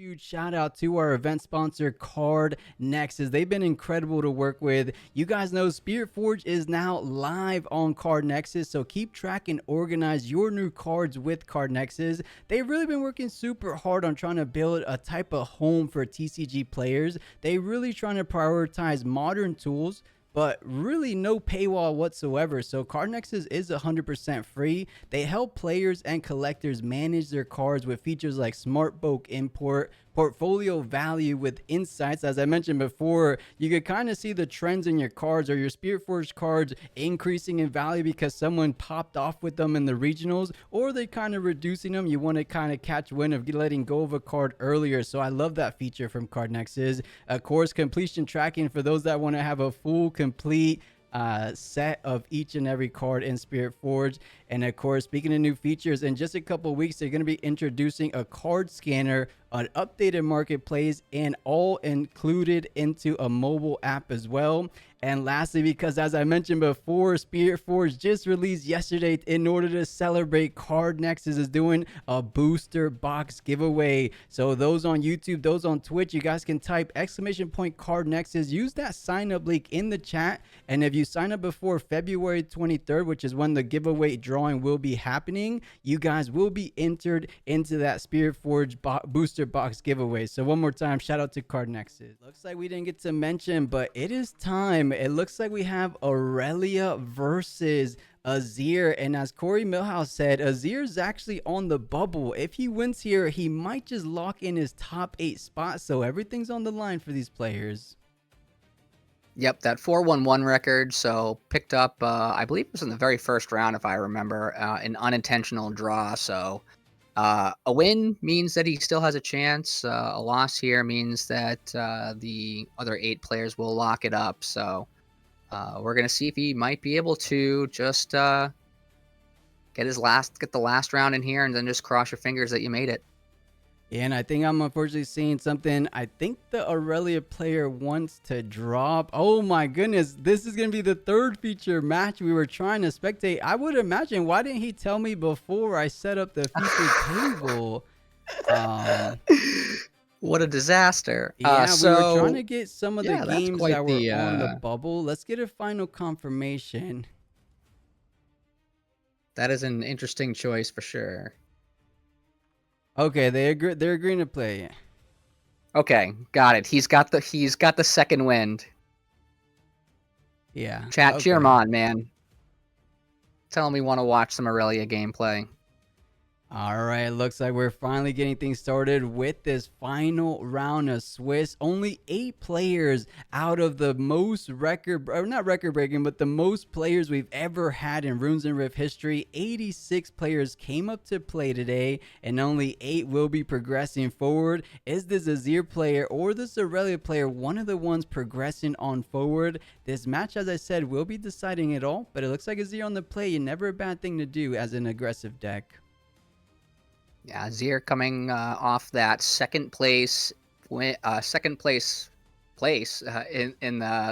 Huge shout out to our event sponsor Card Nexus. They've been incredible to work with. You guys know Spiritforged is now live on Card Nexus, so keep track and organize your new cards with Card Nexus. They've really been working super hard on trying to build a type of home for TCG players. They really trying to prioritize modern tools, but really no paywall whatsoever. So Card Nexus is 100% free. They help players and collectors manage their cards with features like Smart Bulk Import, portfolio value with insights. As I mentioned before, you could kind of see the trends in your cards or your Spiritforged cards increasing in value because someone popped off with them in the regionals, or they kind of reducing them. You want to kind of catch wind of letting go of a card earlier. So I love that feature from Card Nexus. Of course, completion tracking for those that want to have a full complete set of each and every card in Spiritforged. And of course, speaking of new features, in just a couple weeks they're going to be introducing a card scanner, an updated marketplace, and all included into a mobile app as well. And lastly, because as I mentioned before, Spiritforged just released yesterday, in order to celebrate, Card Nexus is doing a booster box giveaway. So those on YouTube, those on Twitch, you guys can type !Card Nexus, use that sign up link in the chat, and if you sign up before February 23rd, which is when the giveaway drawing will be happening, you guys will be entered into that Spiritforged booster box giveaway. So one more time, shout out to Card Nexus. Looks like we didn't get to mention, but it is time. It looks like we have Irelia versus Azir, and as Corey Millhouse said, Azir is actually on the bubble. If he wins here, he might just lock in his top 8 spot, so everything's on the line for these players. Yep, that 4-1-1 record, so picked up, I believe it was in the very first round, if I remember, an unintentional draw. So a win means that he still has a chance. A loss here means that the other 8 players will lock it up. So we're going to see if he might be able to just get the last round in here, and then just cross your fingers that you made it. And I think I'm unfortunately seeing something. I think the Irelia player wants to drop. Oh my goodness, this is going to be the third feature match we were trying to spectate. I would imagine, why didn't he tell me before I set up the feature table? What a disaster. Yeah, so we were trying to get some of the games that were on the the bubble. Let's get a final confirmation. That is an interesting choice for sure. Okay, they're agreeing to play. Okay, got it. He's got the second wind. Yeah. Chat, okay. cheer him on, man. Tell him we want to watch some Irelia gameplay. All right, looks like we're finally getting things started with this final round of Swiss. Only 8 players out of the most not record-breaking, but the most players we've ever had in Runes and Rift history. 86 players came up to play today, and only 8 will be progressing forward. Is this Azir player or this Irelia player one of the ones progressing on forward? This match, as I said, will be deciding it all, but it looks like Azir on the play, and never a bad thing to do as an aggressive deck. Yeah, Azir coming off that second place in the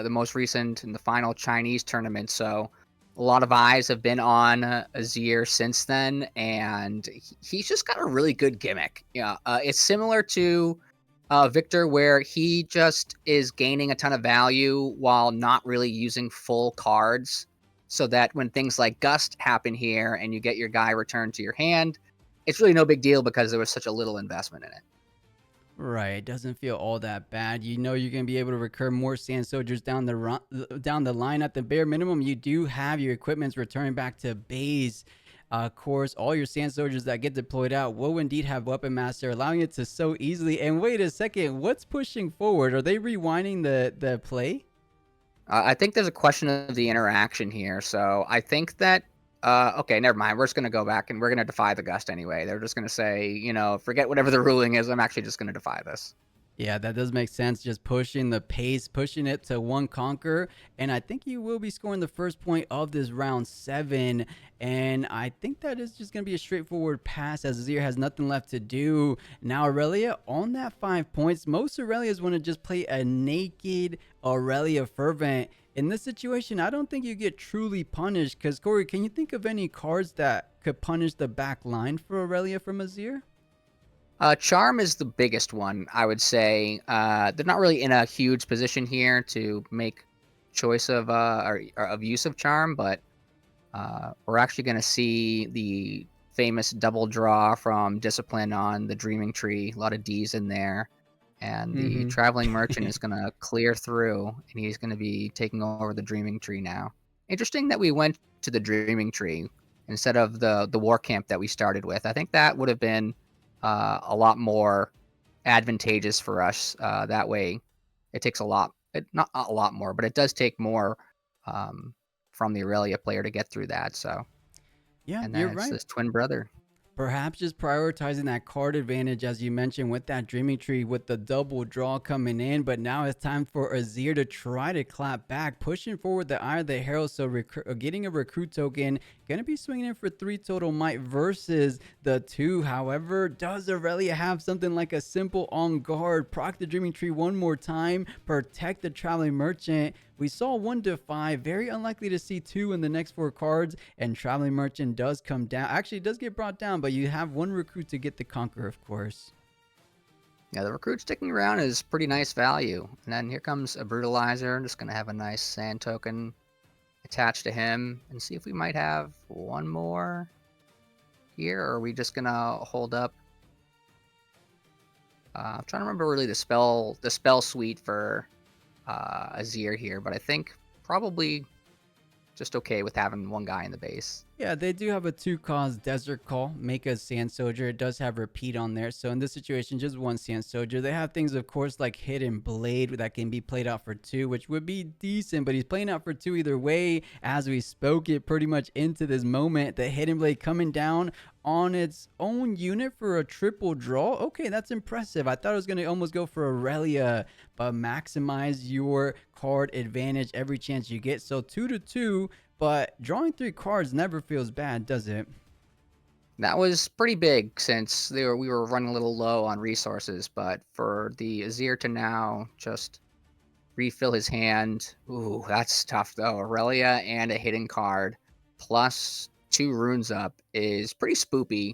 most recent, in the final Chinese tournament. So a lot of eyes have been on Azir since then, and he's just got a really good gimmick. Yeah, it's similar to Victor, where he just is gaining a ton of value while not really using full cards, so that when things like Gust happen here and you get your guy returned to your hand, it's really no big deal because there was such a little investment in it. Right, it doesn't feel all that bad. You know you're going to be able to recur more Sand Soldiers down the line. At the bare minimum, you do have your equipments returning back to base. Of course, all your Sand Soldiers that get deployed out will indeed have Weapon Master, allowing it to so easily. And wait a second, what's pushing forward? Are they rewinding the play? I think there's a question of the interaction here. So I think that okay, never mind. We're just going to go back and we're going to defy the Gust anyway. They're just going to say, forget whatever the ruling is. I'm actually just going to defy this. Yeah, that does make sense. Just pushing the pace, pushing it to 1 conquer. And I think you will be scoring the first point of this round 7. And I think that is just going to be a straightforward pass, as Azir has nothing left to do. Now, Irelia on that 5 points. Most Aurelias want to just play a naked Irelia Fervent. In this situation, I don't think you get truly punished, because, Corey, can you think of any cards that could punish the back line for Irelia from Azir? Charm is the biggest one, I would say. They're not really in a huge position here to make choice of or of use of Charm, but we're actually going to see the famous double draw from Discipline on the Dreaming Tree. A lot of D's in there. And the Mm-hmm. Traveling Merchant is going to clear through, and he's going to be taking over the Dreaming Tree now. Interesting that we went to the Dreaming Tree instead of the War Camp that we started with. I think that would have been a lot more advantageous for us. That way, it takes a lot, not a lot more, but it does take more from the Irelia player to get through that. So, Yeah, and you're then it's right. this twin brother. Perhaps just prioritizing that card advantage, as you mentioned, with that Dreaming Tree, with the double draw coming in. But now it's time for Azir to try to clap back, pushing forward the Eye of the Herald. So getting a recruit token, going to be swinging in for 3 total might versus the 2. However, does Irelia have something like a simple on guard? Proc the Dreaming Tree one more time, protect the Traveling Merchant. We saw 1 to 5, very unlikely to see 2 in the next 4 cards, and Traveling Merchant does come down. Actually, it does get brought down, but you have 1 recruit to get the Conqueror, of course. Yeah, the recruit sticking around is pretty nice value. And then here comes a Brutalizer. I'm just going to have a nice sand token attached to him and see if we might have one more here, or are we just going to hold up? I'm trying to remember really the spell suite for Azir here, but I think probably just okay with having one guy in the base. Yeah, they do have a 2-cost Desert Call, make a Sand Soldier. It does have repeat on there. So in this situation, just 1 Sand Soldier. They have things, of course, like Hidden Blade that can be played out for 2, which would be decent, but he's playing out for 2 either way. As we spoke it pretty much into this moment, the Hidden Blade coming down on its own unit for a triple draw. Okay, that's impressive. I thought it was going to almost go for Irelia, but maximize your card advantage every chance you get. So 2 to 2. But drawing 3 cards never feels bad, does it? That was pretty big since we were running a little low on resources, but for the Azir to now just refill his hand, ooh, that's tough though. Aurelia and a hidden card plus 2 runes up is pretty spoopy.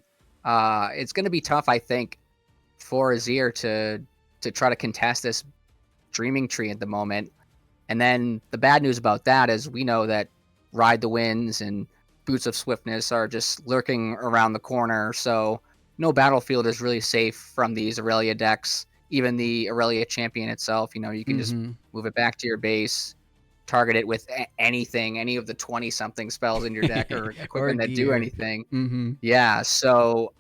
It's going to be tough, I think, for Azir to try to contest this Dreaming Tree at the moment. And then the bad news about that is we know that Ride the Winds and Boots of Swiftness are just lurking around the corner, so no battlefield is really safe from these Irelia decks. Even the Irelia champion itself, you can just Mm-hmm. move it back to your base, target it with anything, any of the 20-something spells in your deck or Or equipment that do gear. anything. Mm-hmm. Yeah, so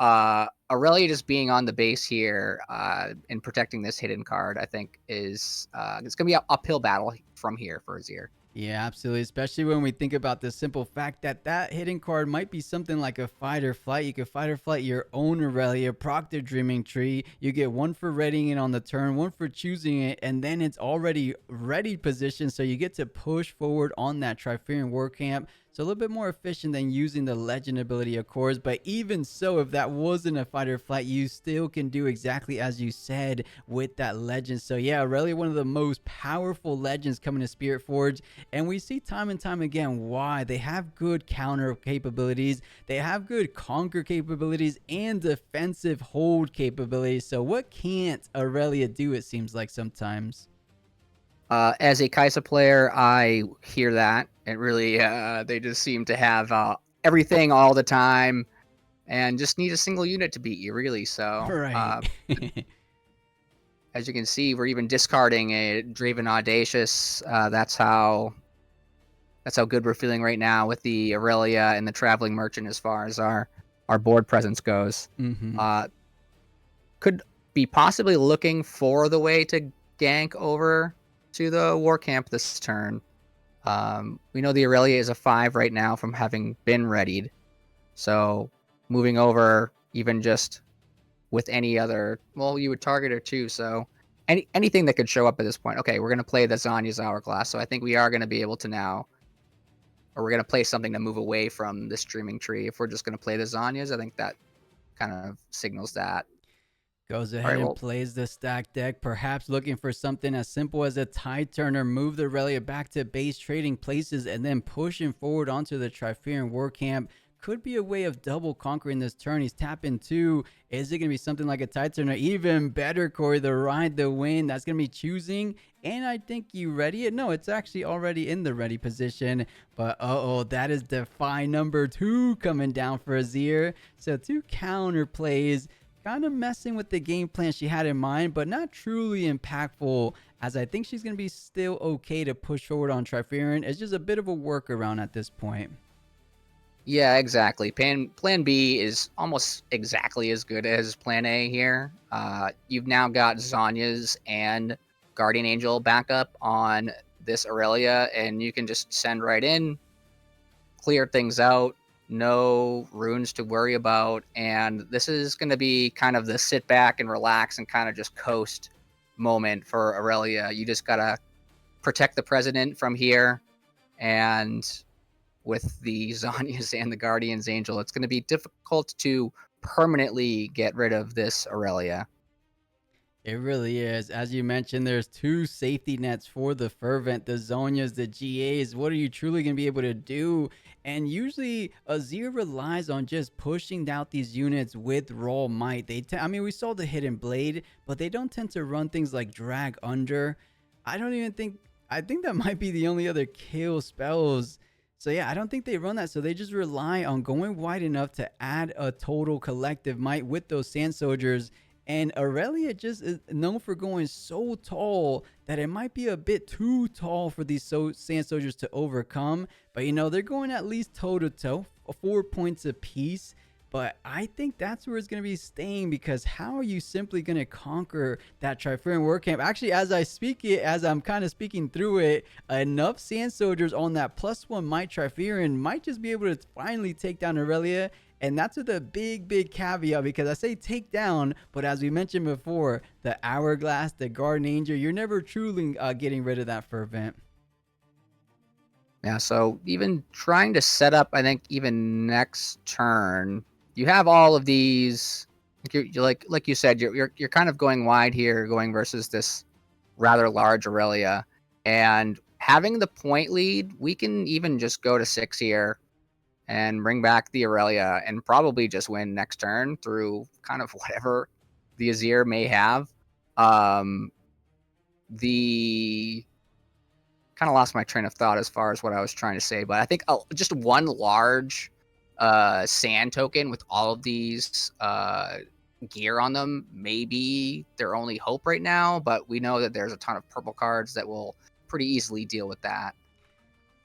Aurelia just being on the base here and protecting this hidden card, I think, is it's going to be an uphill battle from here for Azir. Yeah, absolutely. Especially when we think about the simple fact that that hidden card might be something like a fight or flight. You could fight or flight your own Aurelia, proc the Dreaming Tree. You get 1 for readying it on the turn, 1 for choosing it, and then it's already ready position. So you get to push forward on that Triferian War Camp. So a little bit more efficient than using the legend ability, of course. But even so, if that wasn't a fight or flight, you still can do exactly as you said with that legend. So yeah, Aurelia, one of the most powerful legends coming to Spiritforged. And we see time and time again why. They have good counter capabilities, they have good conquer capabilities, and defensive hold capabilities. So what can't Aurelia do, it seems like sometimes? As a Kaisa player, I hear that. It really, they just seem to have everything all the time and just need a single unit to beat you, really. So, Right. as you can see, we're even discarding a Draven Audacious. That's how good we're feeling right now with the Aurelia and the Traveling Merchant as far as our board presence goes. Mm-hmm. Uh, could be possibly looking for the way to gank over to the War Camp this turn. We know the Irelia is a 5 right now from having been readied. So moving over even just with any other, well, you would target her too. So anything that could show up at this point. Okay, we're going to play the Zanya's Hourglass. So I think we are going to be able to now, or we're going to play something to move away from this Dreaming Tree. If we're just going to play the Zanyas, I think that kind of signals that. Goes All ahead right, and well, plays the stack deck, perhaps looking for something as simple as a tide turner, move the Aurelia back to base trading places, and then pushing forward onto the Triferian War Camp. could be a way of double conquering this turn. He's tapping 2. Is it going to be something like a tide turn, or even better, Corey, the ride the wind? That's going to be choosing. And I think you ready it. No, it's actually already in the ready position. But that is Defy number 2 coming down for Azir. So 2 counter plays, kind of messing with the game plan she had in mind, but not truly impactful, as I think she's going to be still okay to push forward on Triferin. It's just a bit of a workaround at this point. Yeah, exactly. Plan B is almost exactly as good as Plan A here. You've now got Zhonya's and Guardian Angel backup on this Irelia, and you can just send right in, clear things out, no runes to worry about, and this is going to be kind of the sit back and relax and kind of just coast moment for Irelia. You just got to protect the president from here, and with the Zhonya's and the Guardian's Angel, it's going to be difficult to permanently get rid of this Irelia. It really is. As you mentioned, there's 2 safety nets for the Fervent, the Zhonyas, the GAs. What are you truly going to be able to do? And usually Azir relies on just pushing out these units with raw might. I mean, we saw the Hidden Blade, but they don't tend to run things like Drag Under. I think that might be the only other kill spells. So yeah, I don't think they run that. So they just rely on going wide enough to add a total collective might with those Sand Soldiers. And Irelia just is known for going so tall that it might be a bit too tall for these Sand Soldiers to overcome. But you know, they're going at least toe-to-toe, 4 points apiece. But I think that's where it's going to be staying, because how are you simply going to conquer that Triferin War Camp? Actually, as I'm kind of speaking through it, enough Sand Soldiers on that +1 might Triferin might just be able to finally take down Irelia. And that's with a big caveat, because I say take down, but as we mentioned before, the Hourglass, the Guardian Angel, you're never truly getting rid of that Fervent. Yeah, so even trying to set up, I think even next turn, you have all of these. Like you said, you're kind of going wide here, going versus this rather large Irelia, and having the point lead, we can even just go to 6 here and bring back the Irelia and probably just win next turn through kind of whatever the Azir may have. The kind of lost my train of thought as far as what I was trying to say, but I think just one large sand token with all of these gear on them may be their only hope right now, but we know that there's a ton of purple cards that will pretty easily deal with that.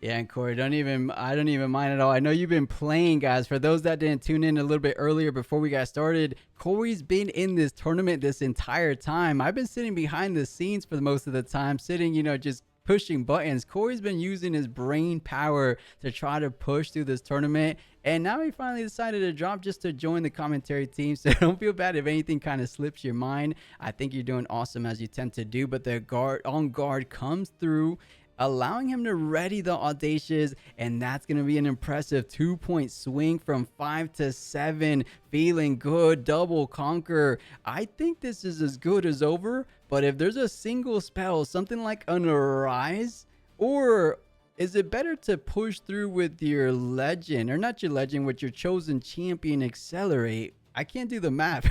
Yeah, and Corey, I don't even mind at all. I know you've been playing, guys. For those that didn't tune in a little bit earlier before we got started, Corey's been in this tournament this entire time. I've been sitting behind the scenes for most of the time, sitting, just pushing buttons. Corey's been using his brain power to try to push through this tournament, and now he finally decided to drop just to join the commentary team. So don't feel bad if anything kind of slips your mind. I think you're doing awesome, as you tend to do, but the on guard comes through, allowing him to ready the Audacious, and that's going to be an impressive 2-point swing from 5 to 7. Feeling good, double conquer. I think this is as good as over, but if there's a single spell, something like an Arise, or is it better to push through with your legend, or not your legend, with your chosen champion Accelerate? I can't do the math.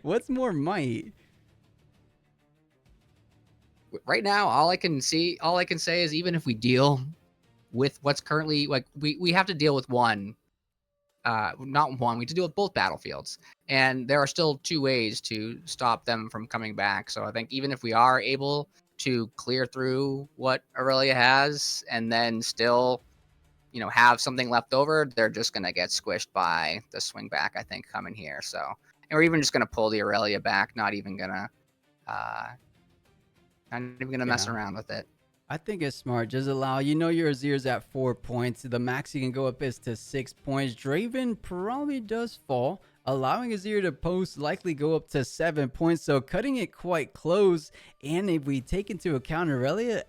What's more might? Right now, all I can say is, even if we deal with what's currently, like, we have to deal with one, not one, we have to deal with both battlefields, and there are still 2 ways to stop them from coming back. So I think even if we are able to clear through what Irelia has and then still, have something left over, they're just going to get squished by the swing back, I think, coming here. So, and we're even just going to pull the Irelia back, not even going to mess around with it. I think it's smart. Just allow, your Azir's at 4 points. The max you can go up is to 6 points. Draven probably does fall, allowing Azir to post likely go up to 7 points. So cutting it quite close. And if we take into account Irelia,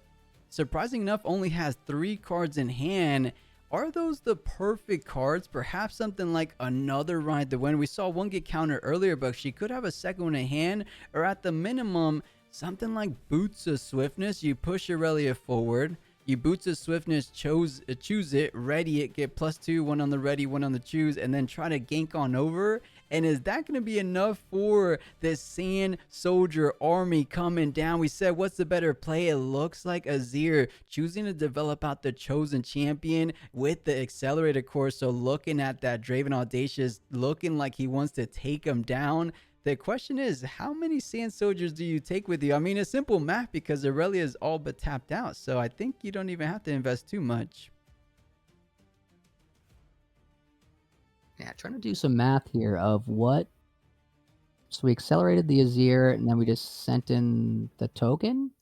surprising enough, only has 3 cards in hand. Are those the perfect cards? Perhaps something like another Ride the Wind. We saw one get countered earlier, but she could have a second one in hand, or at the minimum, something like Boots of Swiftness. You push Irelia forward, You Boots of Swiftness, choose it, ready it, get +2, one on the ready, one on the choose, and then try to gank on over. And is that going to be enough for this Sand Soldier army coming down? We said, what's the better play? It looks like Azir choosing to develop out the Chosen Champion with the Accelerated Core. So looking at that Draven Audacious, looking like he wants to take him down. The question is, how many Sand Soldiers do you take with you? I mean, it's simple math because Irelia is all but tapped out. So I think you don't even have to invest too much. Yeah, trying to do some math here of what. So we accelerated the Azir, and then we just sent in the token.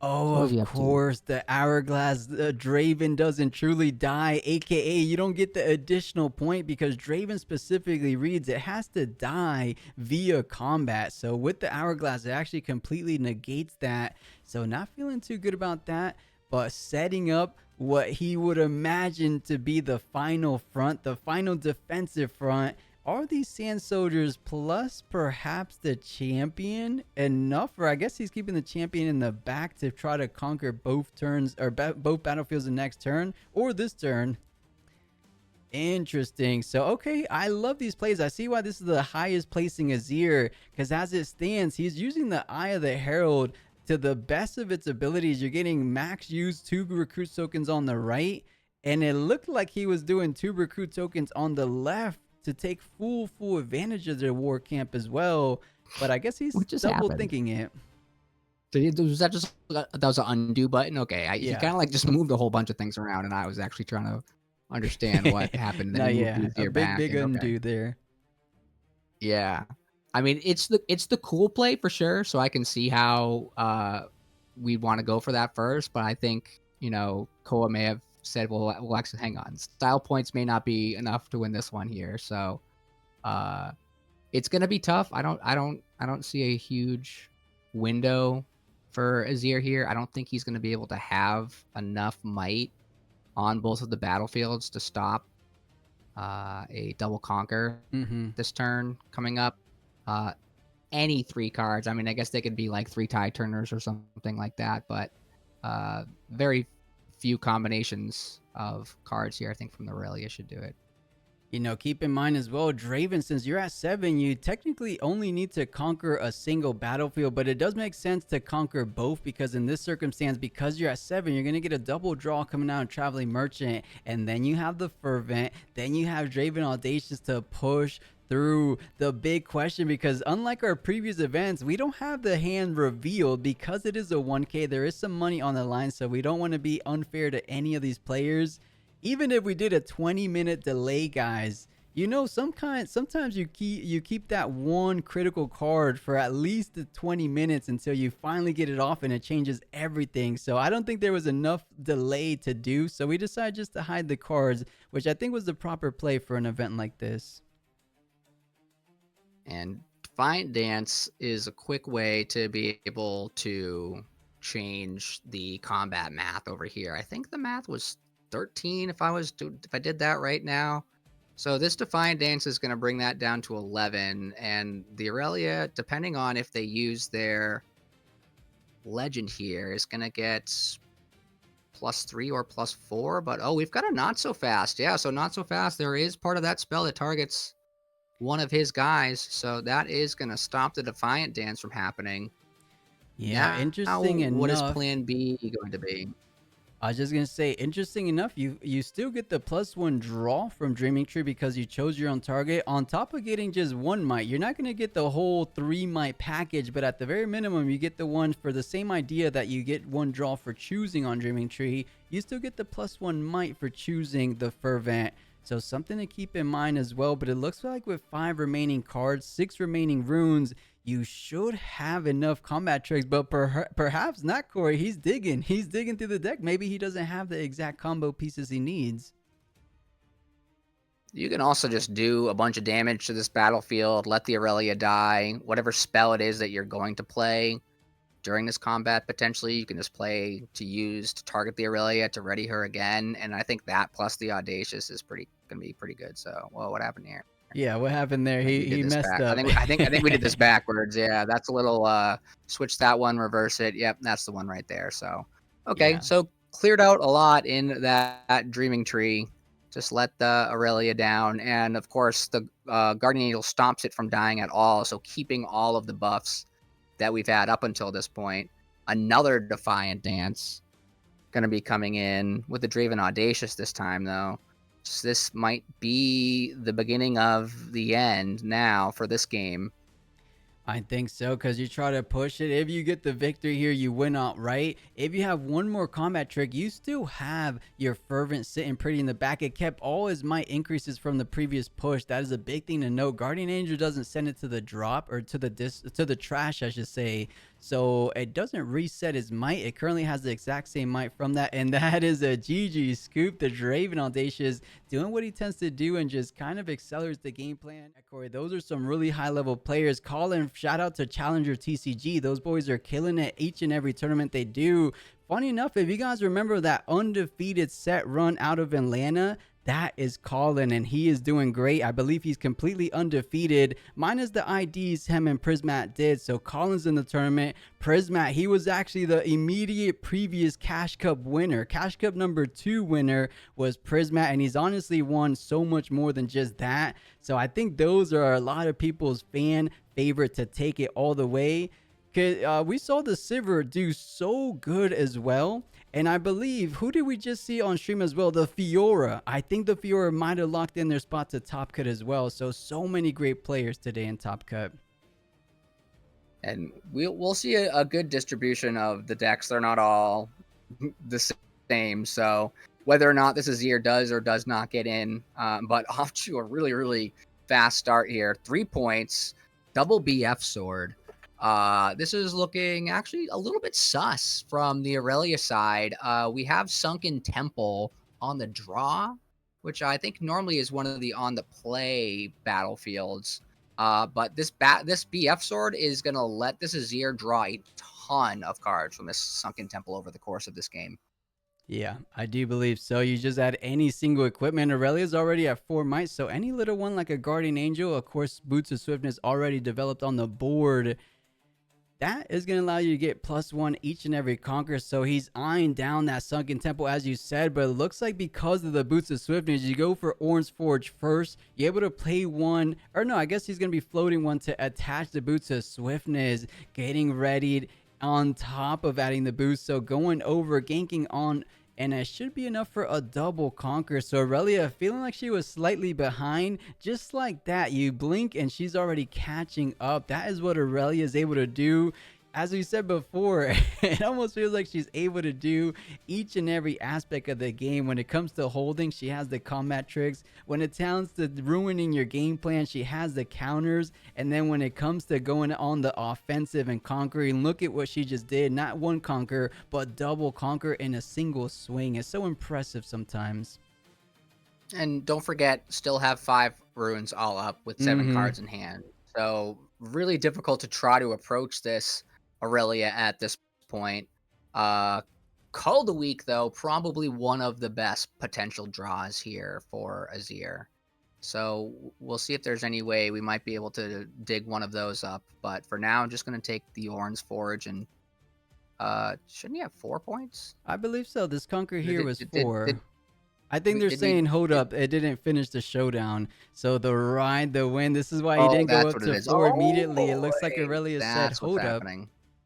Oh, of course, the Hourglass Draven doesn't truly die, aka you don't get the additional point because Draven specifically reads it has to die via combat. So with the Hourglass, it actually completely negates that. So not feeling too good about that, but setting up what he would imagine to be the final front, the final defensive front. Are these Sand Soldiers plus perhaps the champion enough? Or I guess he's keeping the champion in the back to try to conquer both turns or both battlefields the next turn or this turn. Interesting. So, okay, I love these plays. I see why this is the highest placing Azir, because as it stands, he's using the Eye of the Herald to the best of its abilities. You're getting max use 2 recruit tokens on the right, and it looked like he was doing 2 recruit tokens on the left to take full advantage of their war camp as well. But I guess he's double thinking it. Was that just that was an undo button? Okay, he kind of like just moved a whole bunch of things around, and I was actually trying to understand what happened. No, yeah, a big undo there. Yeah, I mean it's the cool play for sure. So I can see how we want to go for that first, but I think Koa may have said, well, we'll actually hang on. Style points may not be enough to win this one here, so it's gonna be tough. I don't see a huge window for Azir here. I don't think he's gonna be able to have enough might on both of the battlefields to stop a double conquer this turn coming up. Any 3 cards. I mean, I guess they could be like 3 tide turners or something like that, but very few combinations of cards here, I think, from the Irelia should do it. Keep in mind as well, Draven, since you're at 7, you technically only need to conquer a single battlefield, but it does make sense to conquer both because in this circumstance, because you're at 7, you're going to get a double draw coming out of Traveling Merchant, and then you have the Fervent, then you have Draven Audacious to push through the big question, because unlike our previous events, we don't have the hand revealed because it is a 1K. There is some money on the line, so we don't want to be unfair to any of these players. Even if we did a 20-minute delay, guys, sometimes you keep that one critical card for at least the 20 minutes until you finally get it off and it changes everything. So I don't think there was enough delay to do, so we decided just to hide the cards, which I think was the proper play for an event like this. And Defiant Dance is a quick way to be able to change the combat math over here. I think the math was 13 if I did that right now. So this Defiant Dance is going to bring that down to 11, and the Irelia, depending on if they use their legend here, is going to get +3 or +4. But we've got a Not So Fast. Yeah, so Not So Fast, there is part of that spell that targets one of his guys, so that is going to stop the Defiant Dance from happening. Yeah, interesting enough. What is plan B going to be? I was just going to say, interesting enough, you still get the +1 draw from Dreaming Tree because you chose your own target. On top of getting just 1 might, you're not going to get the whole 3 might package, but at the very minimum, you get the one for the same idea that you get 1 draw for choosing on Dreaming Tree. You still get the +1 might for choosing the Fervent. So something to keep in mind as well, but it looks like with 5 remaining cards, 6 remaining runes, you should have enough combat tricks, but perhaps not, Corey. He's digging through the deck. Maybe he doesn't have the exact combo pieces he needs. You can also just do a bunch of damage to this battlefield, let the Irelia die, whatever spell it is that you're going to play during this combat, potentially, you can just play to target the Irelia to ready her again, and I think that plus the Audacious is going to be pretty good. So, what happened here? Yeah, what happened there? He messed up. I think we did this backwards. Yeah, that's a little switch that one, reverse it. Yep, that's the one right there. So, okay, so cleared out a lot in that Dreaming Tree. Just let the Irelia down, and of course the Guardian Angel stops it from dying at all, so keeping all of the buffs that we've had up until this point. Another Defiant Dance going to be coming in with the Draven Audacious this time, though. So this might be the beginning of the end now for this game. I think so, because you try to push it. If you get the victory here, you win outright. If you have one more combat trick, you still have your Fervent sitting pretty in the back. It kept all his might increases from the previous push. That is a big thing to note. Guardian Angel doesn't send it to the drop, or to the trash, I should say. So it doesn't reset his might. It currently has the exact same might from that, and that is a GG scoop. The Draven Audacious doing what he tends to do and just kind of accelerates the game plan. Corey, those are some really high level players. Colin, shout out to Challenger TCG. Those boys are killing it each and every tournament they do. Funny enough, if you guys remember that undefeated set run out of Atlanta, that is Colin, and he is doing great. I believe he's completely undefeated, minus the IDs him and Prismat did. So Colin's in the tournament. Prismat, he was actually the immediate previous Cash Cup winner. Cash Cup number 2 winner was Prismat, and he's honestly won so much more than just that. So I think those are a lot of people's fan favorite to take it all the way. We saw the Sivir do so good as well. And I believe, who did we just see on stream as well? The Fiora. I think the Fiora might have locked in their spot to Top Cut as well. So many great players today in Top Cut. And we'll see a good distribution of the decks. They're not all the same. So whether or not this Azir does or does not get in, but off to a really, really fast start here. 3 points, double BF sword. This is looking actually a little bit sus from the Irelia side. We have Sunken Temple on the draw, which I think normally is one of the on the play battlefields. But this BF sword is going to let this Azir draw a ton of cards from this Sunken Temple over the course of this game. Yeah, I do believe so. You just add any single equipment. Aurelia's already at 4 might, so any little one like a Guardian Angel, of course, Boots of Swiftness already developed on the board. That is going to allow you to get +1 each and every conquer. So he's eyeing down that Sunken Temple, as you said. But it looks like because of the Boots of Swiftness, you go for Orange Forge first. You're able to play one. Or no, I guess he's going to be floating one to attach the Boots of Swiftness. Getting readied on top of adding the boost. So going over, ganking on. And it should be enough for a double conquer. So Irelia feeling like she was slightly behind. Just like that, you blink and she's already catching up. That is what Irelia is able to do. As we said before, it almost feels like she's able to do each and every aspect of the game. When it comes to holding, she has the combat tricks. When it comes to ruining your game plan, she has the counters. And then when it comes to going on the offensive and conquering, look at what she just did. Not one conquer, but double conquer in a single swing. It's so impressive sometimes. And don't forget, still have 5 runes all up with 7 cards in hand. So really difficult to try to approach this Irelia at this point. Call of the Week, though, probably one of the best potential draws here for Azir. So we'll see if there's any way we might be able to dig one of those up. But for now, I'm just going to take the Orange Forge. And shouldn't he have 4 points? I believe so. This conquer here was 4. I think they're saying, hold up, it didn't finish the showdown. So the ride, the win, this is why he didn't go up to 4 immediately. It looks like Irelia said, hold up.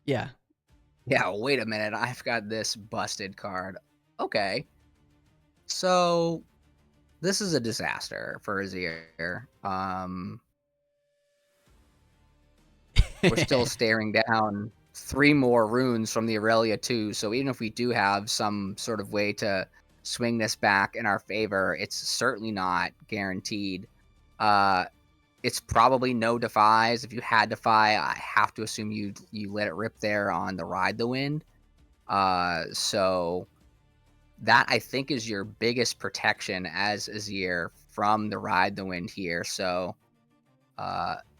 Yeah. Yeah, wait a minute. I've got this busted card. Okay. So this is a disaster for Azir. We're still staring down 3 more runes from the Irelia too. So even if we do have some sort of way to swing this back in our favor, it's certainly not guaranteed. It's probably no defies. If you had defy, I have to assume you let it rip there on the Ride the Wind. So that I think is your biggest protection as Azir from the Ride the Wind here. So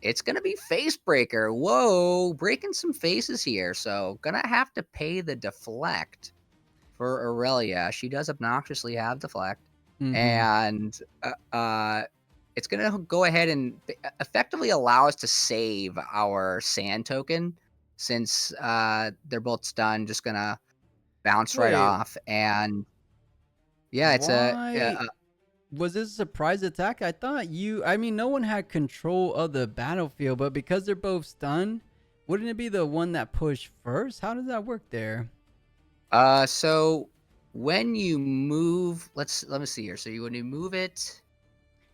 it's gonna be Face Breaker. Whoa, breaking some faces here. So gonna have to pay the deflect for Irelia. She does obnoxiously have deflect. And it's going to go ahead and effectively allow us to save our sand token since they're both stunned. Just going to bounce right Wait, off. And yeah, it's why was this a surprise attack? I thought I mean, no one had control of the battlefield, but because they're both stunned, wouldn't it be the one that pushed first? How does that work there? so when you move, let me see here. So when you move it,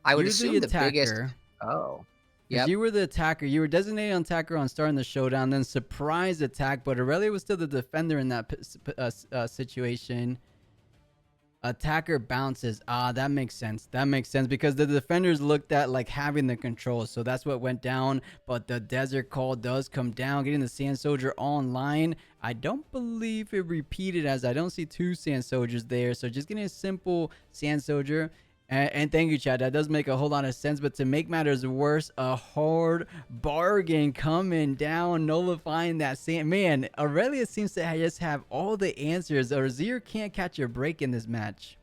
I would You're the assume the biggest. attacker. Oh, Because yep. you were the attacker. You were designated on attacker on starting the showdown, then surprise attack, but Irelia was still the defender in that situation. Attacker bounces. Ah, that makes sense. That makes sense because the defenders looked at like having the control. So that's what went down. But the desert call does come down, getting the Sand Soldier online. I don't believe it repeated as I don't see two Sand Soldiers there. So just getting a simple Sand Soldier. And thank you, Chad. That does make a whole lot of sense. But to make matters worse, a hard bargain coming down, nullifying that sand. Man, Irelia seems to just have all the answers. Azir can't catch a break in this match.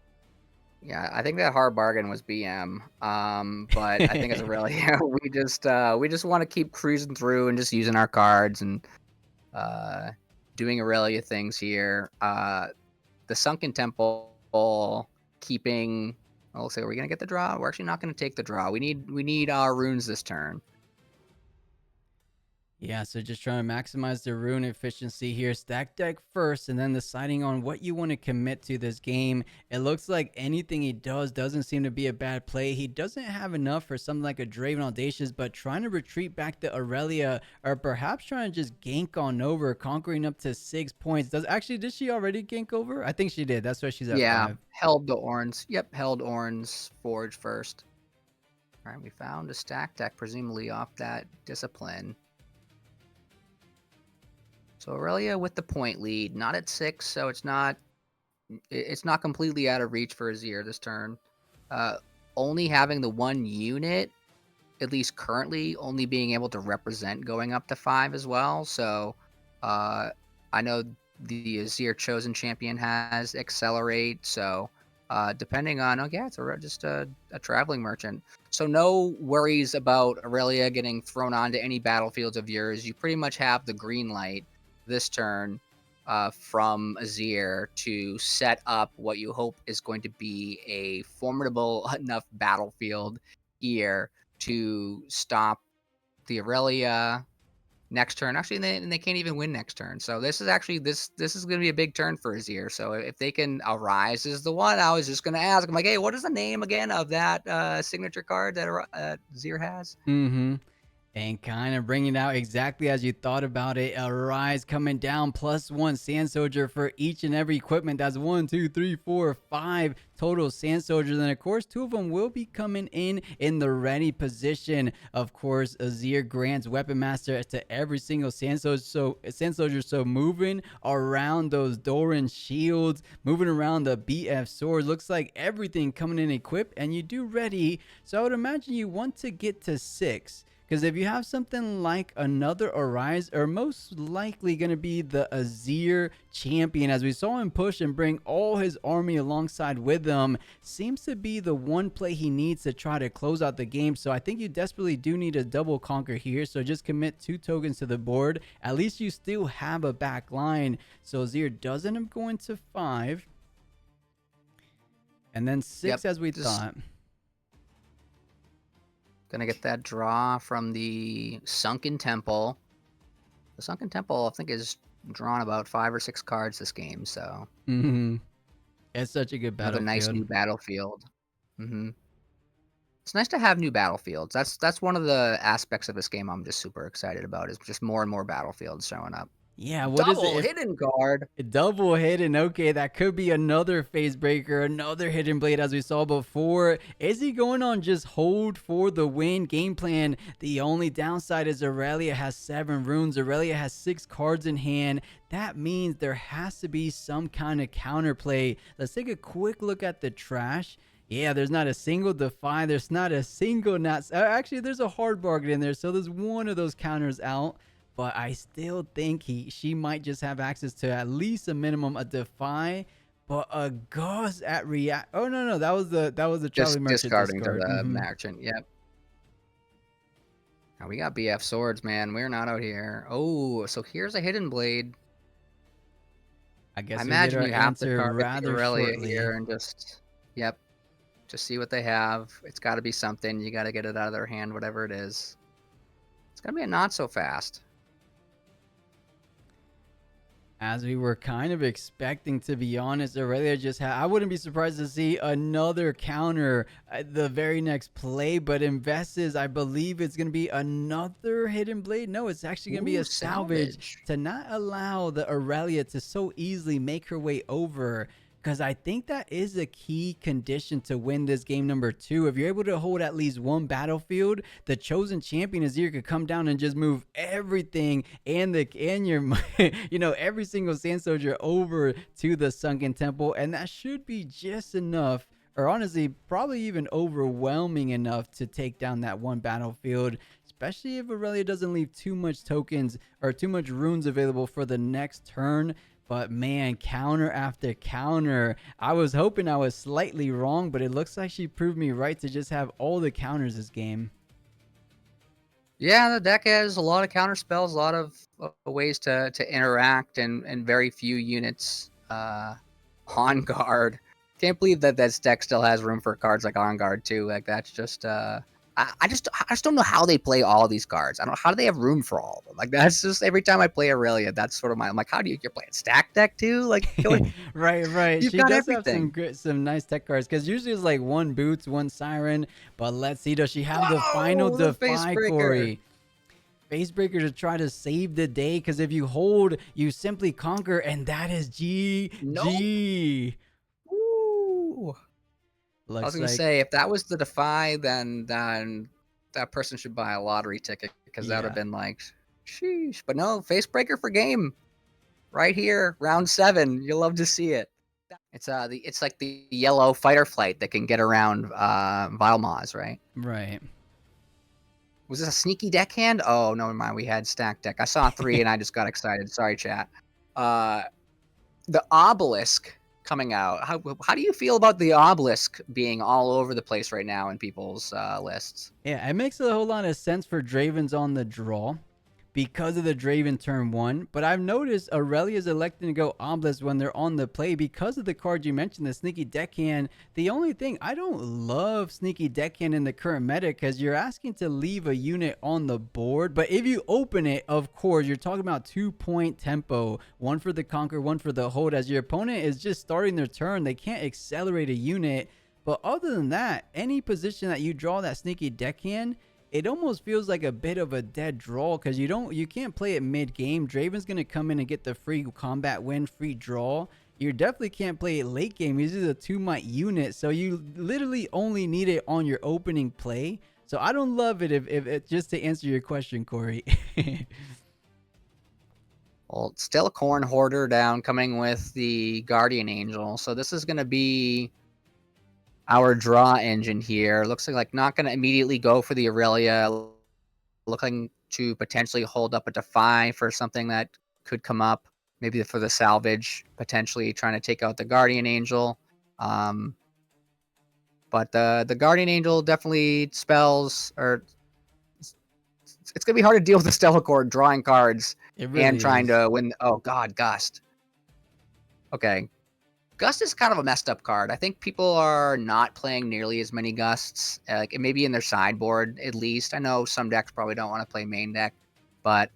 Yeah, I think that hard bargain was BM. But I think as a really, we just want to keep cruising through and just using our cards and doing Aurelia things here. The Sunken Temple keeping. I'll say, are we gonna get the draw? We're actually not gonna take the draw. We need our runes this turn. Yeah, so just trying to maximize the rune efficiency here. Stack deck first, and then deciding on what you want to commit to this game. It looks like anything he does doesn't seem to be a bad play. He doesn't have enough for something like a Draven Audacious, but trying to retreat back to Irelia, or perhaps trying to just gank on over, conquering up to 6 points. Did she already gank over? I think she did. That's why she's at Yeah, 5. held the Orns. Yep, held Orns Forge first. All right, we found a stack deck, presumably off that Discipline. So Aurelia with the point lead, not at 6, so it's not completely out of reach for Azir this turn. Only having the 1 unit, at least currently, only being able to represent going up to 5 as well. So I know the Azir Chosen Champion has Accelerate, so depending on, it's just a traveling merchant. So no worries about Aurelia getting thrown onto any battlefields of yours. You pretty much have the green light this turn from Azir to set up what you hope is going to be a formidable enough battlefield here to stop the Irelia next turn. Actually, they can't even win next turn. So this is actually this is going to be a big turn for Azir. So if they can Arise is the one. I was just going to ask. I'm like, hey, what is the name again of that signature card that Azir has? Mm-hmm. And kind of bringing it out exactly as you thought about it. Arise coming down, +1 Sand Soldier for each and every equipment. That's 1, 2, 3, 4, 5 total Sand Soldiers. And of course, 2 of them will be coming in the ready position. Of course, Azir grants Weapon Master to every single Sand Soldier. So moving around those Doran shields, moving around the BF swords. Looks like everything coming in equipped, and you do ready. So I would imagine you want to get to 6. Because if you have something like another Arise, or most likely going to be the Azir champion, as we saw him push and bring all his army alongside with him, seems to be the one play he needs to try to close out the game. So I think you desperately do need a double conquer here. So just commit 2 tokens to the board. At least you still have a back line. So Azir does end up going to 5. And then 6 as we thought. Gonna get that draw from the Sunken Temple. The Sunken Temple, I think, is drawn about 5 or 6 cards this game. So It's such a good battlefield. another nice new battlefield. It's nice to have new battlefields. That's one of the aspects of this game I'm just super excited about. Is just more and more battlefields showing up. Yeah, what is it? Hidden card. Double hidden. Okay, that could be another phase breaker, another hidden blade as we saw before. Is he going on just hold for the win game plan? The only downside is Irelia has 7 runes. Irelia has 6 cards in hand. That means there has to be some kind of counterplay. Let's take a quick look at the trash. Yeah, there's not a single Defy. There's not a single actually, there's a hard bargain in there. So there's one of those counters out. But I still think she might just have access to at least a minimum a Defy, but a Gauss at React. Oh no, that was the Charlie Merchant discarding to the Merchant. Yep. Now we got BF swords, man. We're not out here. Oh, so here's a hidden blade. I I guess we'll get imagine our you have to answer target the rather Irelia shortly. here and just, yep, just see what they have. It's got to be something. You got to get it out of their hand, whatever it is. It's going to be a not so fast. As we were kind of expecting, to be honest, Aurelia just had. I wouldn't be surprised to see another counter at the very next play, but Invests, I believe it's going to be another hidden blade. No, it's actually going to be Ooh, a salvage salvage. to not allow the Aurelia to so easily make her way over. Because I think that is a key condition to win this game number 2. If you're able to hold at least one battlefield, the chosen champion Azir could come down and just move everything and your every single sand soldier over to the sunken temple, and that should be just enough, or honestly probably even overwhelming enough, to take down that one battlefield, especially if Aurelia doesn't leave too much tokens or too much runes available for the next turn. But man, counter after counter. I was hoping I was slightly wrong, but it looks like she proved me right to just have all the counters this game. Yeah, the deck has a lot of counter spells, a lot of ways to interact, and very few units on guard. Can't believe that this deck still has room for cards like on guard too. Like that's just I just don't know how they play all these cards. I don't know how do they have room for all of them. Like that's just every time I play Aurelia, that's sort of I'm like, how do you're playing stack deck too? Like Right. you've She got does have some everything. good, some nice tech cards, because usually it's like one boots, one siren. But let's see, does she have the final Whoa, the face defy, breaker. Corey? Facebreaker to try to save the day, because if you hold, you simply conquer, and that is Nope. GG. Ooh. I was Looks gonna like, say if that was the defy, then that person should buy a lottery ticket because that would have yeah. been like, sheesh. But no, face breaker for game right here, round 7. You'll love to see it. It's like the yellow fight or flight that can get around Vilmaz, right? Right. Was this a sneaky deckhand? Oh, no, never mind. We had stack deck. I saw 3 and I just got excited. Sorry, chat. The obelisk coming out. How do you feel about the obelisk being all over the place right now in people's lists? Yeah, it makes a whole lot of sense for Draven's on the draw because of the Draven turn 1. But I've noticed Aurelia is electing to go Obelisk when they're on the play because of the card you mentioned, the Sneaky Deckhand. The only thing, I don't love Sneaky Deckhand in the current meta because you're asking to leave a unit on the board. But if you open it, of course, you're talking about 2-point tempo. One for the conquer, one for the hold. As your opponent is just starting their turn, they can't accelerate a unit. But other than that, any position that you draw that Sneaky Deckhand, it almost feels like a bit of a dead draw because you can't play it mid game. Draven's gonna come in and get the free combat win, free draw. You definitely can't play it late game. He's just a 2-might unit, so you literally only need it on your opening play. So I don't love it if just to answer your question, Corey. Well, still a corn hoarder down coming with the Guardian Angel. So this is going to be our draw engine here. Looks like not going to immediately go for the Irelia. Looking to potentially hold up a defy for something that could come up. Maybe for the salvage, potentially trying to take out the Guardian Angel. But the Guardian Angel definitely spells, or it's going to be hard to deal with the Stellacord drawing cards It and really trying is. to win. Oh, God, Gust. Okay. Gust is kind of a messed up card. I think people are not playing nearly as many Gusts, like maybe in their sideboard at least. I know some decks probably don't want to play main deck, but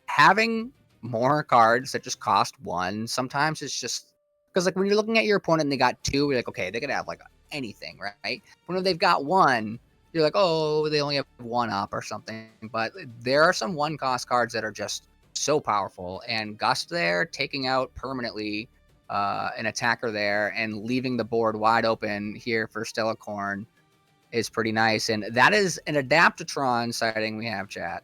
having more cards that just cost 1 sometimes it's just because like when you're looking at your opponent and they got 2, you're like, okay, they're gonna have like anything, right? When they've got 1, you're like, oh, they only have 1 up or something. But there are some 1-cost cards that are just so powerful, and Gust there taking out permanently an attacker there and leaving the board wide open here for Stellacorn is pretty nice. And that is an Adaptatron sighting we have, chat.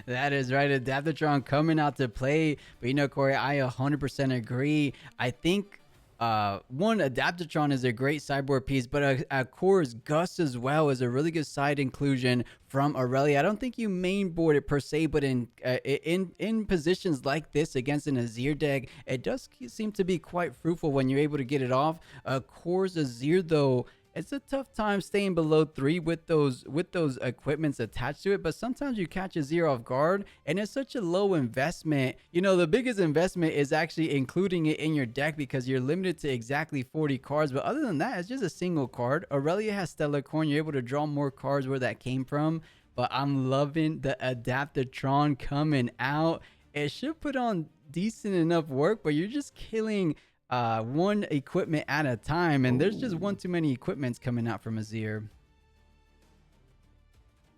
That is right. Adaptatron coming out to play. But Corey, I 100% agree. I think one, Adaptatron is a great sideboard piece, but of course Gust as well is a really good side inclusion from Aurelia. I don't think you main board it per se, but in positions like this against an Azir deck, it does seem to be quite fruitful when you're able to get it off. Of course, Azir though it's a tough time staying below 3 with those equipments attached to it. But sometimes you catch Azir off guard, and it's such a low investment. You know, the biggest investment is actually including it in your deck because you're limited to exactly 40 cards. But other than that, it's just a single card. Irelia has Stellar Corn. You're able to draw more cards where that came from. But I'm loving the Adaptatron coming out. It should put on decent enough work, but you're just killing one equipment at a time, and there's just one too many equipments coming out from Azir.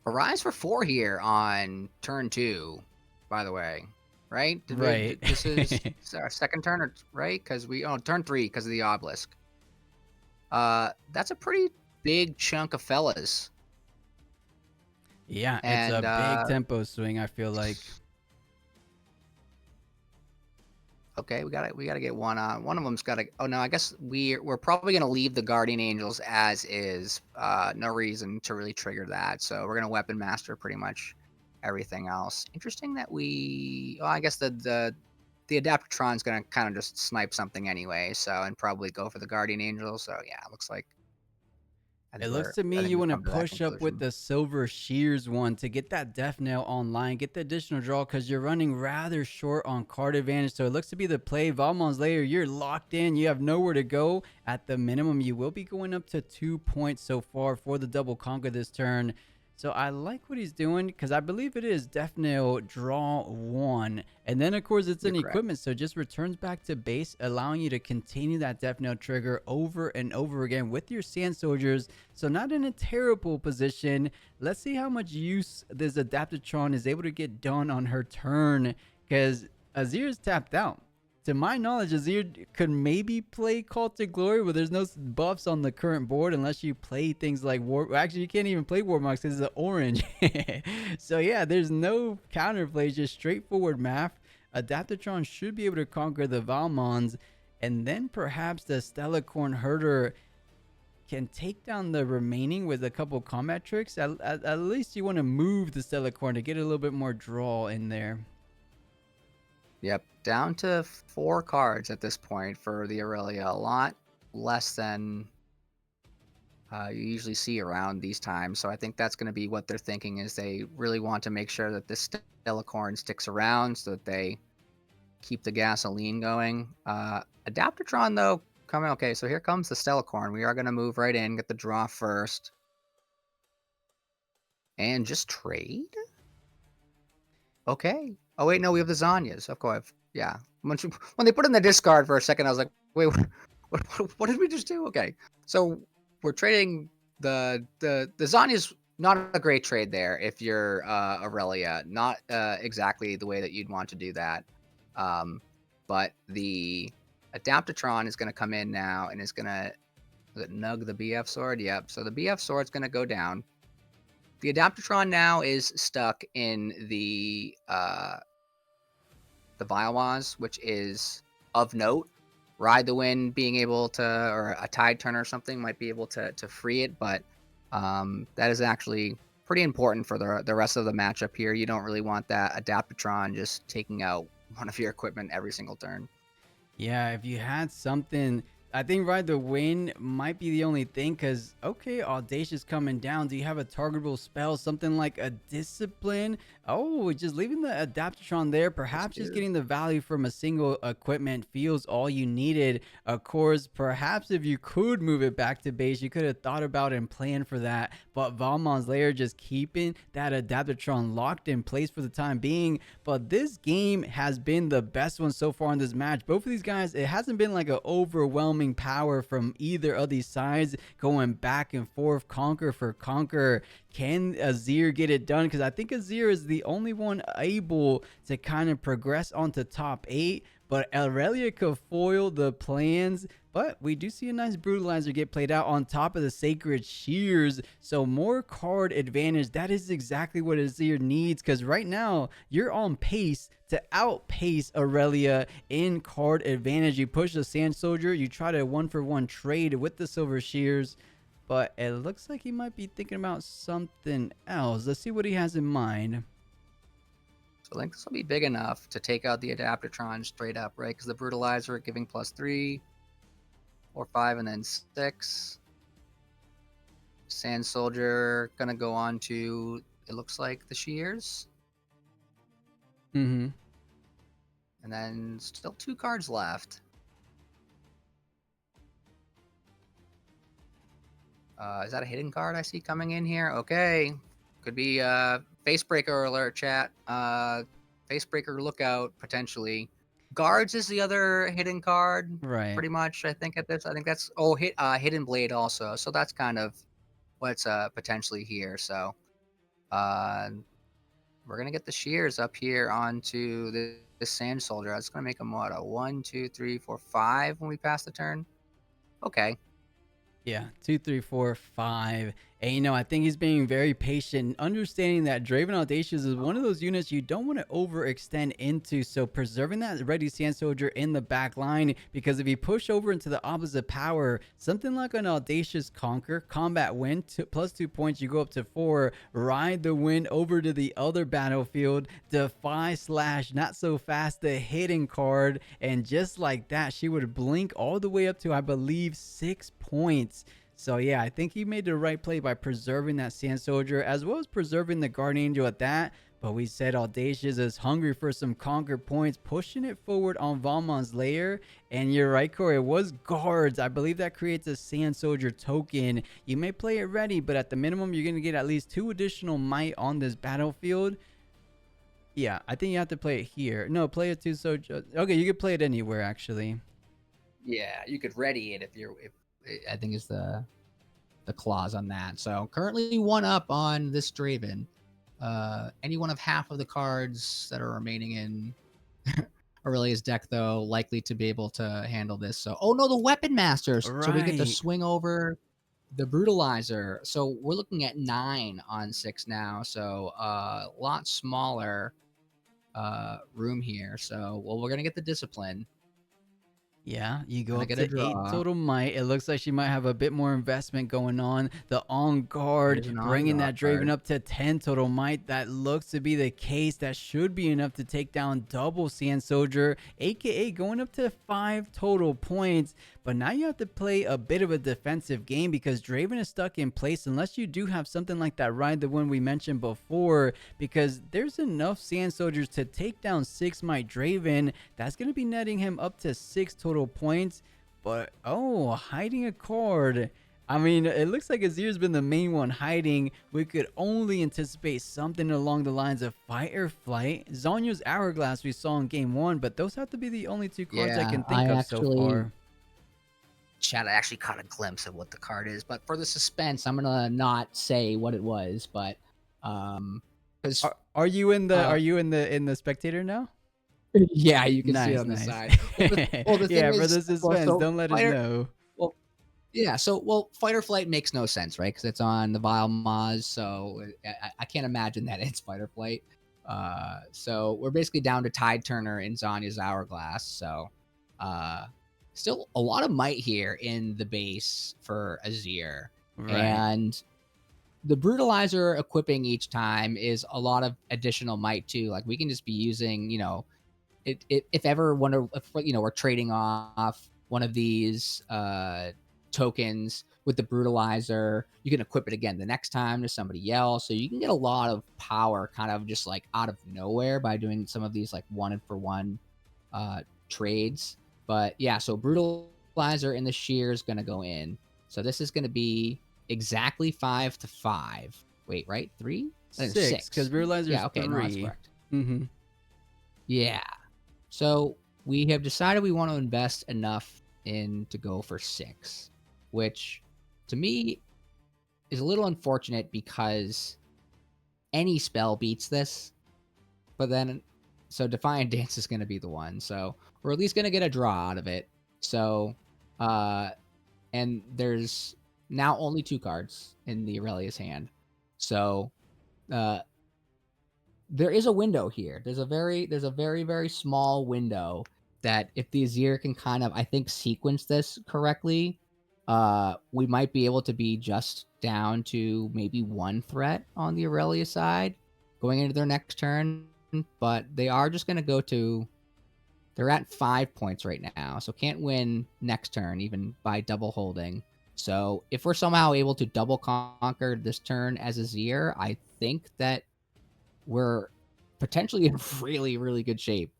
A rise for 4 here on turn 2, by the way, right? Right. This is our second turn, right? Because turn 3 because of the obelisk. That's a pretty big chunk of fellas. Yeah, And, it's a big tempo swing, I feel like. Okay, we gotta get one on. One of them's gotta. Oh no, I guess we're probably gonna leave the Guardian Angels as is. No reason to really trigger that. So we're gonna Weapon Master pretty much everything else. Interesting that we. Well, I guess the Adaptatron's gonna kind of just snipe something anyway. So and probably go for the Guardian Angel. So yeah, it looks like. It looks to me you want to push up with the Silver Shears one to get that Death Nail online, get the additional draw because you're running rather short on card advantage. So it looks to be the play. Valmon's Lair, you're locked in. You have nowhere to go. At the minimum, you will be going up to 2 points so far for the double conquer this turn. So I like what he's doing because I believe it is Death Nail draw 1. And then, of course, it's an equipment. So it just returns back to base, allowing you to continue that Death Nail trigger over and over again with your Sand Soldiers. So not in a terrible position. Let's see how much use this Adaptatron is able to get done on her turn because Azir is tapped out. To my knowledge, Azir could maybe play Call to Glory, but there's no buffs on the current board unless you play things like War. Actually, you can't even play Warmox because it's an orange. So yeah, there's no counterplays, just straightforward math. Adaptatron should be able to conquer the Valmons, and then perhaps the Stellacorn Herder can take down the remaining with a couple combat tricks. At least you want to move the Stellacorn to get a little bit more draw in there. Yep, down to 4 cards at this point for the Irelia. A lot less than you usually see around these times. So I think that's going to be what they're thinking is they really want to make sure that this Stellacorn sticks around so that they keep the gasoline going. Adaptatron, though, coming. Okay, so here comes the Stellacorn. We are going to move right in, get the draw first. And just trade? Okay. Oh, wait, no, we have the Zanyas. Of course. Yeah. When they put in the discard for a second, I was like, wait, what did we just do? Okay. So we're trading the Zanyas. Not a great trade there if you're Irelia. Not exactly the way that you'd want to do that. But the Adaptatron is going to come in now and is going to nug the BF sword. Yep. So the BF sword's going to go down. The Adaptatron now is stuck in the Vialwaz, which is of note. Ride the Wind being able to, or a Tide Turner or something might be able to free it, but that is actually pretty important for the rest of the matchup here. You don't really want that Adaptatron just taking out one of your equipment every single turn. Yeah, if you had something, I think Ride the Wind might be the only thing because, okay, Audacious coming down. Do you have a targetable spell? Something like a Discipline? Oh, just leaving the Adaptatron there. Perhaps just getting the value from a single equipment feels all you needed. Of course, perhaps if you could move it back to base, you could have thought about and planned for that. But Valmon's Lair just keeping that Adaptatron locked in place for the time being. But this game has been the best one so far in this match. Both of these guys, it hasn't been like an overwhelming power from either of these sides going back and forth, conquer for conquer. Can Azir get it done? Because I think Azir is the only one able to kind of progress onto top 8, but Irelia could foil the plans. But we do see a nice Brutalizer get played out on top of the Sacred Shears. So more card advantage. That is exactly what Azir needs, because right now you're on pace to outpace Irelia in card advantage. You push the Sand Soldier. You try to 1-for-1 trade with the Silver Shears. But it looks like he might be thinking about something else. Let's see what he has in mind. So I think this will be big enough to take out the Adaptatron straight up, right? Because the Brutalizer giving +3, or 5, and then 6. Sand Soldier gonna go on to, it looks like, the Shears. Mm-hmm. And then still 2 cards left. Is that a hidden card I see coming in here? Okay. Could be Facebreaker alert, chat. Facebreaker lookout, potentially. Guards is the other hidden card, Right. pretty much, I think, at this. I think that's... Hidden Blade also. So that's kind of what's potentially here. So we're going to get the Shears up here onto the Sand Soldier. That's going to make them, what, a 1, 2, 3, 4, 5 when we pass the turn? Okay. Yeah, 2, 3, 4, 5. And you know, I think he's being very patient, understanding that Draven Audacious is one of those units you don't want to overextend into. So preserving that ready Sand Soldier in the back line, because if you push over into the opposite power, something like an Audacious Conquer, combat win, plus 2 points, you go up to 4, ride the wind over to the other battlefield, defy slash not so fast the hidden card, and just like that, she would blink all the way up to, I believe, 6 points. So yeah, I think he made the right play by preserving that Sand Soldier, as well as preserving the Guardian Angel at that. But we said Audacious is hungry for some Conquer points, pushing it forward on Valmon's lair. And you're right, Corey, it was guards. I believe that creates a Sand Soldier token. You may play it ready, but at the minimum, you're going to get at least 2 additional might on this battlefield. Yeah, I think you have to play it here. No, play it too. So okay, you could play it anywhere, actually. Yeah, you could ready it if you're... I think is the clause on that. So currently 1 up on this Draven. Any one of half of the cards that are remaining in Irelia's deck, though, likely to be able to handle this. So, oh no, the Weapon Masters. So we get to Right. swing over the Brutalizer. So we're looking at 9 on 6 now. So a lot smaller room here. So, well, we're going to get the Discipline. Yeah, you go Gonna up get a to 8 draw. total might. It looks like she might have a bit more investment going on. The on guard, There's an bringing on-guard that Draven card. up to 10 total might. That looks to be the case. That should be enough to take down double Sand Soldier, aka going up to 5 total points. But now you have to play a bit of a defensive game, because Draven is stuck in place unless you do have something like that Ride the Wind we mentioned before, because there's enough Sand Soldiers to take down 6 might Draven. That's going to be netting him up to 6 total points. But oh, hiding a card. I mean, it looks like Azir's been the main one hiding. We could only anticipate something along the lines of Fight or Flight. Zonya's Hourglass we saw in game 1, but those have to be the only 2 cards I can think of so far. Chat, I actually caught a glimpse of what the card is, but for the suspense, I'm gonna not say what it was. But because Are you in the spectator now? yeah, you can see it Nice, on the nice. side. Well, the thing Yeah, for is, the suspense, well, so don't let us know. Well, yeah, so Fight or Flight makes no sense, right? Because it's on the Vile Maz, so I can't imagine that it's Fight or Flight. So we're basically down to Tide Turner in Zonya's Hourglass. So still a lot of might here in the base for Azir. Right. And the Brutalizer equipping each time is a lot of additional might too. Like we can just be using, if ever we're trading off one of these tokens with the Brutalizer, you can equip it again the next time to somebody else. So you can get a lot of power kind of just like out of nowhere by doing some of these like 1-for-1 trades. But yeah, so Brutalizer in the Shear is going to go in. So this is going to be exactly 5 to 5. Wait, right? 3? 6, because Brutalizer's yeah, okay, 3. no, that's correct. Mm-hmm. Yeah. So we have decided we want to invest enough in to go for 6, which to me is a little unfortunate because any spell beats this. But then, so Defiant Dance is going to be the one. So we're at least going to get a draw out of it. So, and there's now only 2 cards in the Irelia's hand. So, there is a window here. There's a very, very small window that if the Azir can kind of, I think, sequence this correctly, we might be able to be just down to maybe 1 threat on the Irelia side going into their next turn. But they are just going to go to, they're at 5 points right now. So can't win next turn, even by double holding. So if we're somehow able to double conquer this turn as Azir, I think that we're potentially in really, really good shape.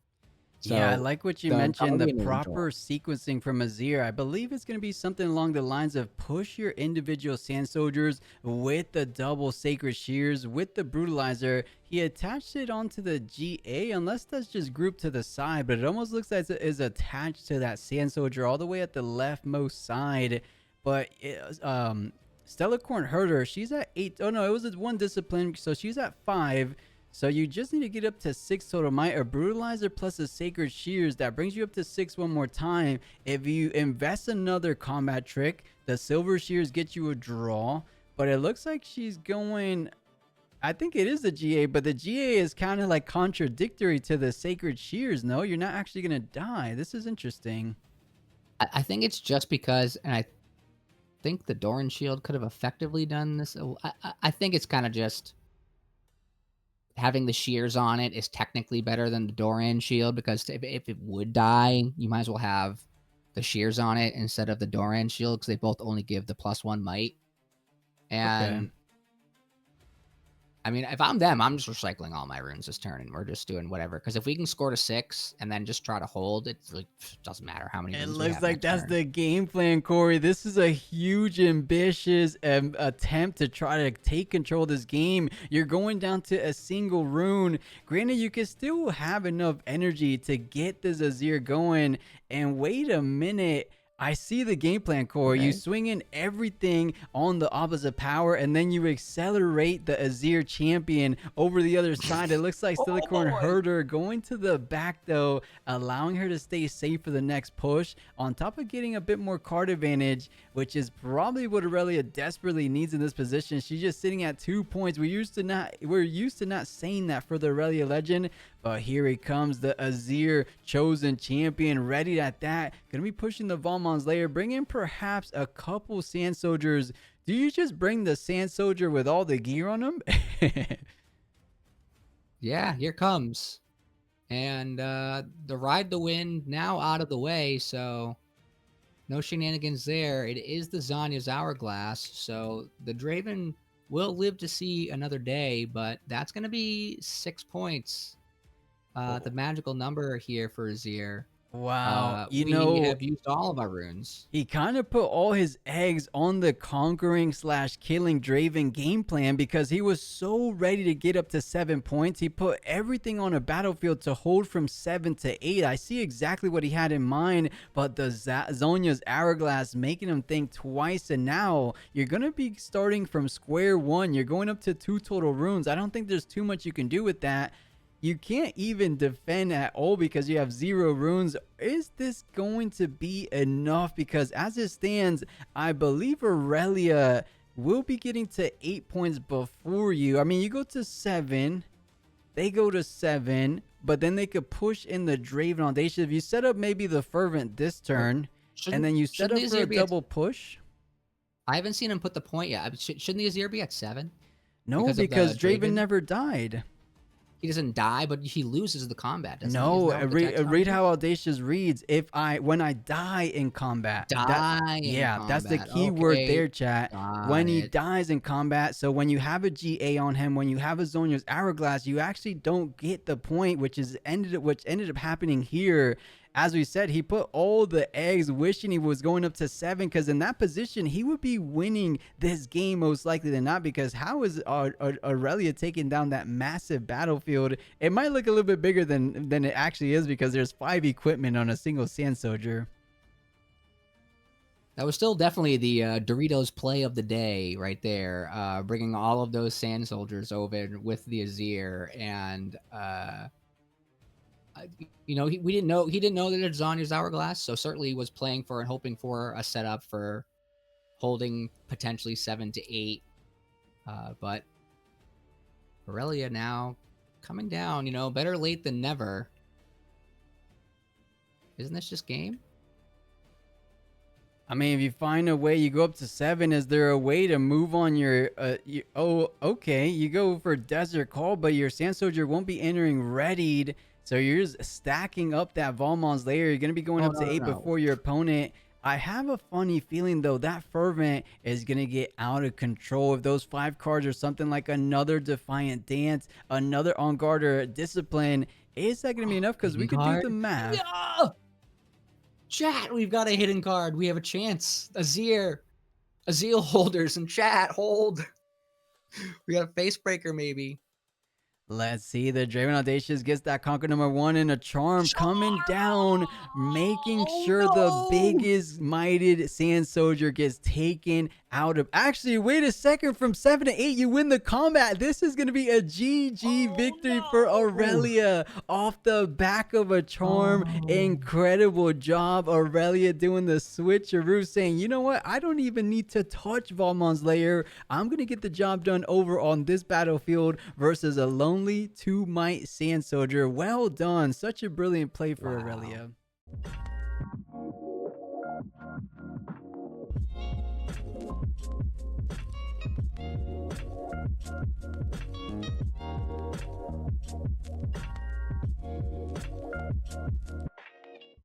Yeah, I So like what you the mentioned, the Guardian is enjoyable. proper sequencing from Azir. I believe it's going to be something along the lines of push your individual Sand Soldiers with the double Sacred Shears, with the Brutalizer. He attached it onto the GA, unless that's just grouped to the side, but it almost looks like it is attached to that Sand Soldier all the way at the leftmost side. But Stellarcorn Herder, she's at 8. Oh no, it was one discipline, so she's at 5. So you just need to get up to 6 total might. A Brutalizer plus a Sacred Shears, that brings you up to 6 one more time. If you invest another combat trick, the Silver Shears get you a draw. But it looks like she's going... I think it is the GA, but the GA is kind of like contradictory to the Sacred Shears. No, you're not actually going to die. This is interesting. I think it's just because, and I think the Doran Shield could have effectively done this. I think it's kind of just... having the shears on it is technically better than the Doran shield, because if it would die, you might as well have the shears on it instead of the Doran shield, because they both only give the +1 might. And Okay. I mean, if I'm them, I'm just recycling all my runes this turn, and we're just doing whatever. Because if we can score to 6 and then just try to hold, it really doesn't matter how many It runes we looks have like next that's turn. the game plan, Corey. This is a huge, ambitious attempt to try to take control of this game. You're going down to a single rune. Granted, you can still have enough energy to get this Azir going. And wait a minute. I see the game plan, Corey. Okay. You swing in everything on the opposite power, and then you accelerate the Azir champion over the other side. It looks like Stellarcorn Herder going to the back, though, allowing her to stay safe for the next push, on top of getting a bit more card advantage, which is probably what Irelia desperately needs in this position. She's just sitting at 2 points. We're used to not saying that for the Irelia legend, but here he comes, the Azir chosen champion, ready at that. Gonna be pushing the Valmon's layer, bring in perhaps a couple Sand Soldiers. Do you just bring the Sand Soldier with all the gear on him? Yeah, here comes. And the Ride the Wind now out of the way, so no shenanigans there. It is the Zanya's Hourglass, so the Draven will live to see another day, but that's going to be 6 points. The magical number here for Azir. Wow. We have used all of our runes. He kind of put all his eggs on the conquering / killing Draven game plan, because he was so ready to get up to 7 points. He put everything on a battlefield to hold from 7 to 8. I see exactly what he had in mind, but the Zonya's Hourglass making him think twice, and now you're going to be starting from square one. You're going up to 2 total runes. I don't think there's too much you can do with that. You can't even defend at all because you have 0 runes. Is this going to be enough? Because as it stands, I believe Irelia will be getting to 8 points before you. I mean, you go to 7. They go to 7. But then they could push in the Draven Audacious. If you set up maybe the Fervent this turn, and then you set up for a double push. I haven't seen him put the point yet. Shouldn't the Azir be at 7? No, because Draven never died. He doesn't die, but he loses the combat, doesn't he? No, read how Audacious reads. When I die in combat. That's the key word there, chat. When he dies in combat. So when you have a GA on him, when you have a Zonya's Hourglass, you actually don't get the point, which ended up happening here. As we said, he put all the eggs wishing he was going up to 7, because in that position, he would be winning this game most likely than not, because how is Irelia taking down that massive battlefield? It might look a little bit bigger than it actually is, because there's 5 equipment on a single Sand Soldier. That was still definitely the Doritos play of the day right there, bringing all of those Sand Soldiers over with the Azir, and... he didn't know that it's Zanya's Hourglass, so certainly he was playing for and hoping for a setup for holding potentially 7 to 8. But Irelia now coming down, better late than never. Isn't this just game? I mean, if you find a way, you go up to 7. Is there a way to move on your... okay. You go for Desert Call, but your Sand Soldier won't be entering readied. So you're just stacking up that Valmon's layer. You're going to be going up to 8 before your opponent. I have a funny feeling though that Fervent is gonna get out of control. If those 5 cards are something like another Defiant Dance, another On Guard or Discipline, is that gonna be enough? Because we Hidden could do card? the math. Yeah! Chat, we've got a hidden card. We have a chance. Azir holders in chat. Hold. We got a Facebreaker maybe. Let's see. The Draven Audacious gets that Conquer #1 and a Charm coming down, making sure the biggest mighted Sand Soldier gets taken out of. Actually, wait a second. From 7 to 8, you win the combat. This is going to be a GG victory for Irelia off the back of a Charm. Incredible job, Irelia, doing the switcheroo, saying, you know what? I don't even need to touch Valmon's lair. I'm going to get the job done over on this battlefield versus a lonely 2-might Sand Soldier. Well done. Such a brilliant play for Irelia.